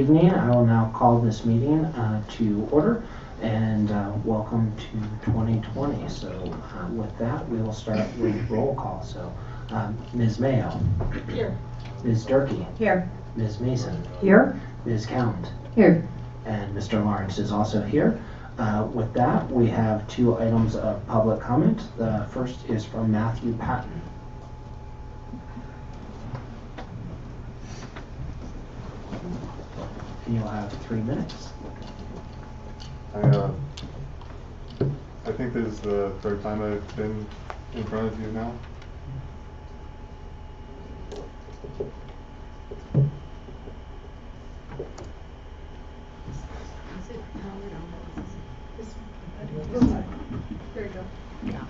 evening. I will now call this meeting to order, and welcome to 2020. So with that, we will start with roll call. So Ms. Mayo. Here. Ms. Durkee. Here. Ms. Mason. Here. Ms. Count. Here. And Mr. Lawrence is also here. With that, we have 2 items of public comment. The first is from Matthew Patton. And you'll have 3 minutes. I think this is the 3rd time I've been in front of you now. There you go. Yeah.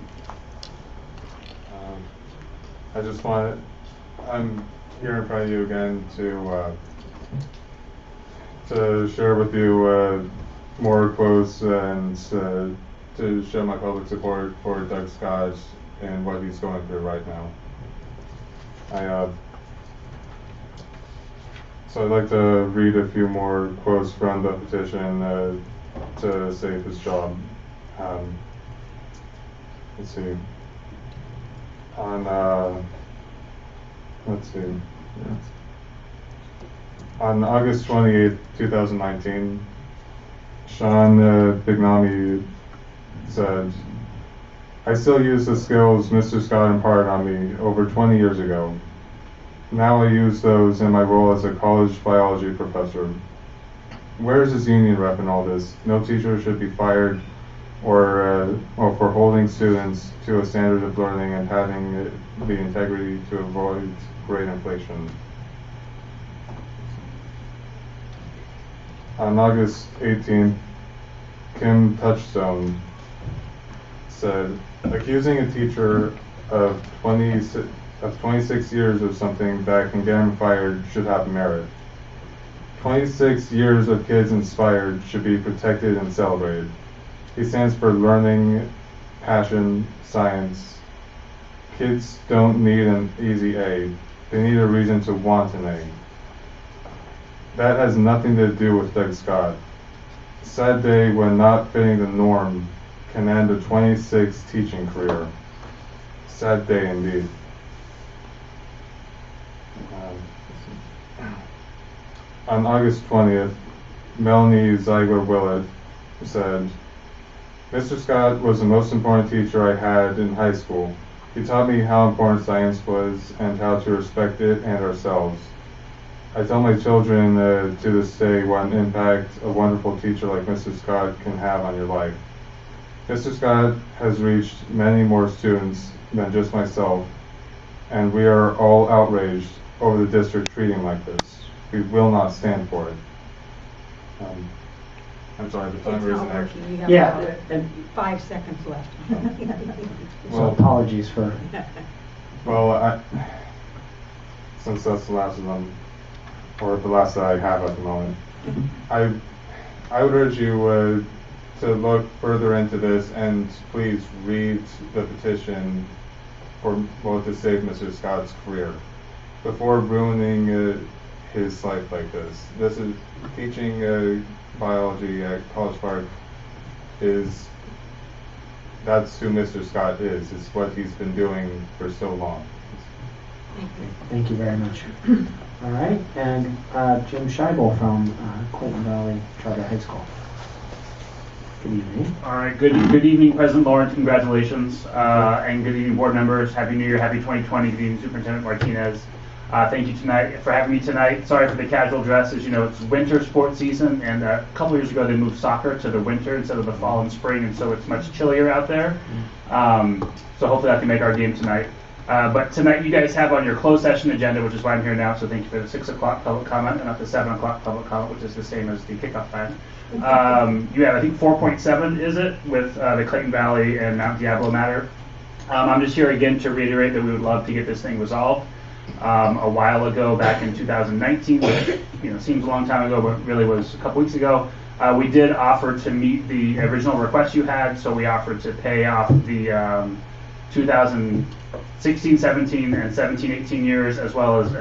I just I'm here in front of you again to share with you more quotes and to show my public support for Doug Scott and what he's going through right now. So I'd like to read a few more quotes from the petition to save his job. Let's see. On August 28th, 2019, Sean Bignami said, "I still use the skills Mr. Scott imparted on me over 20 years ago. Now I use those in my role as a college biology professor. Where's his union rep in all this? No teacher should be fired or for holding students to a standard of learning and having the integrity to avoid great inflation." On August 18th, Kim Touchstone said, "Accusing a teacher of 26 years of something that can get him fired should have merit. 26 years of kids inspired should be protected and celebrated. He stands for learning, passion, science. Kids don't need an easy A. They need a reason to want an A. That has nothing to do with Doug Scott. Sad day when not fitting the norm can end a 26 teaching career. Sad day indeed." On August 20th, Melanie Ziegler-Willett said, "Mr. Scott was the most important teacher I had in high school. He taught me how important science was and how to respect it and ourselves. I tell my children to this day what an impact a wonderful teacher like Mr. Scott can have on your life. Mr. Scott has reached many more students than just myself, and we are all outraged over the district treating him like this. We will not stand for it." I'm sorry, the timer isn't actually. Yeah, About 5 seconds left. So apologies for. Well, since that's the last of them, or the last that I have at the moment, I would urge you to look further into this and please read the petition to save Mr. Scott's career before ruining his life like this. This is teaching biology at College Park. That's who Mr. Scott is. It's what he's been doing for so long. Thank you very much. All right, and Jim Scheibel from Clinton Valley Charter High School. Good evening. All right, good evening, President Lawrence. Congratulations, and good evening, board members. Happy New Year, happy 2020. Good evening, Superintendent Martinez. Thank you for having me tonight. Sorry for the casual dress. As you know, it's winter sports season, and a couple years ago they moved soccer to the winter instead of the fall and spring, and so it's much chillier out there. So hopefully that can make our game tonight. But tonight you guys have on your closed session agenda, which is why I'm here now, so thank you for the 6 o'clock public comment and not the 7 o'clock public comment, which is the same as the kickoff time. You have, I think, 4.7 is it, with the Clayton Valley and Mount Diablo matter. I'm just here again to reiterate that we would love to get this thing resolved. A while ago, back in 2019, which seems a long time ago, but really was a couple weeks ago, we did offer to meet the original request you had, so we offered to pay off the 2016, 17, and 17, 18 years, as well as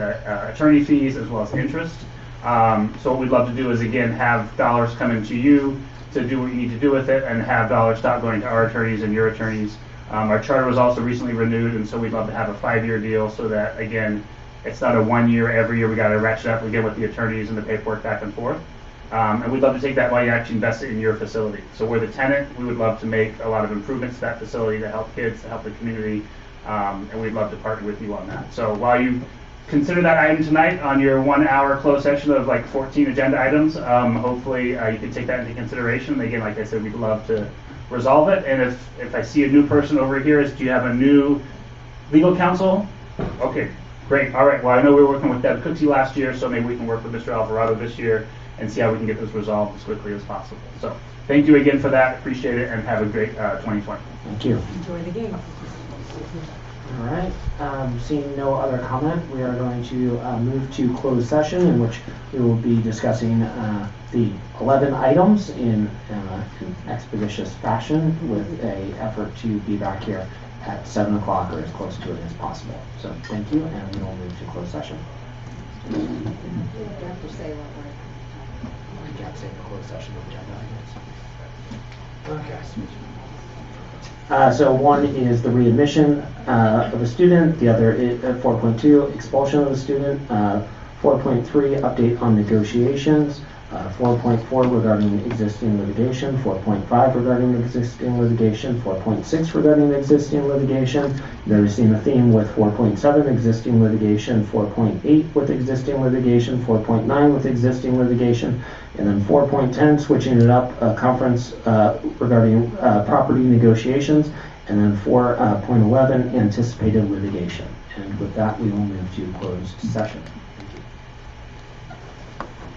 attorney fees, as well as interest. So what we'd love to do is, again, have dollars coming to you to do what you need to do with it, and have dollars stop going to our attorneys and your attorneys. Our charter was also recently renewed, and so we'd love to have a 5-year deal so that, again, it's not a 1 year every year we got to ratchet up again with the attorneys and the paperwork back and forth. And we'd love to take that money and actually invest it in your facility. So we're the tenant. We would love to make a lot of improvements to that facility to help kids, to help the community, and we'd love to partner with you on that. So while you consider that item tonight on your 1 hour closed session of like 14 agenda items, hopefully you can take that into consideration. Again, like I said, we'd love to resolve it. And if I see a new person over here, do you have a new legal counsel? Okay, great. All right. Well, I know we were working with Deb Cooksey last year, so maybe we can work with Mr. Alvarado this year and see how we can get this resolved as quickly as possible. So thank you again for that. Appreciate it, and have a great 2020. Thank you. Enjoy the game. All right, seeing no other comment, we are going to move to closed session, in which we will be discussing the 11 items in expeditious fashion, with a effort to be back here at 7 o'clock or as close to it as possible. So thank you, and we will move to closed session. You have to say what I can't say the closed session agenda items. Okay. So one is the readmission of a student, the other is 4.2, expulsion of a student, 4.3, update on negotiations, 4.4 regarding existing litigation, 4.5 regarding existing litigation, 4.6 regarding existing litigation. Noticing a theme with 4.7 existing litigation, 4.8 with existing litigation, 4.9 with existing litigation, and then 4.10 switching it up, conference regarding property negotiations, and then 4.11 anticipated litigation. And with that, we will move to closed session.